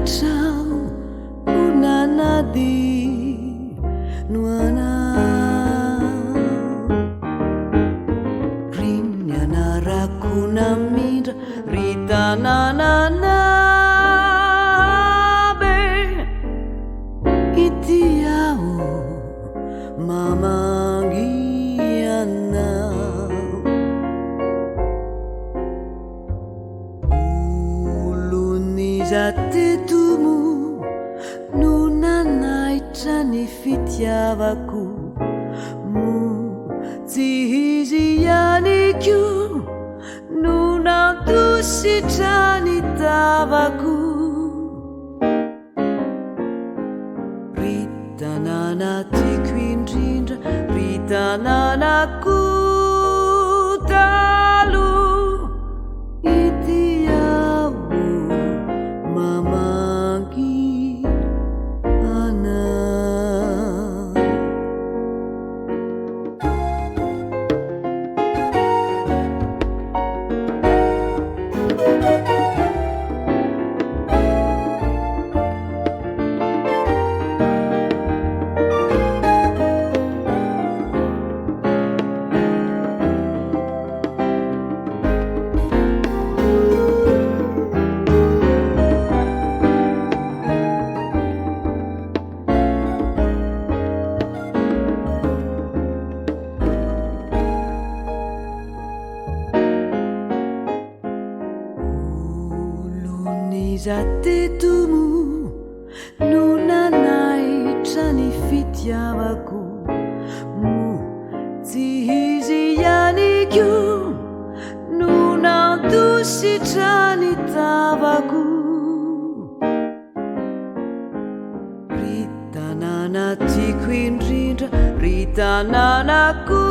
trao unanadi nuana rinyana rakuna midra ritananana be itiao mamangiana Jatetumu nunanaitra ny fitiavako mo tsy izy ihany koa no nantositra ny tavako ritanana tiako indrindra ritananako talo Jatetumu nunanaitra ny fitiavako mo tsy izy ihany koa no nantositra ny tavako ritanana tiako indrindra ritananako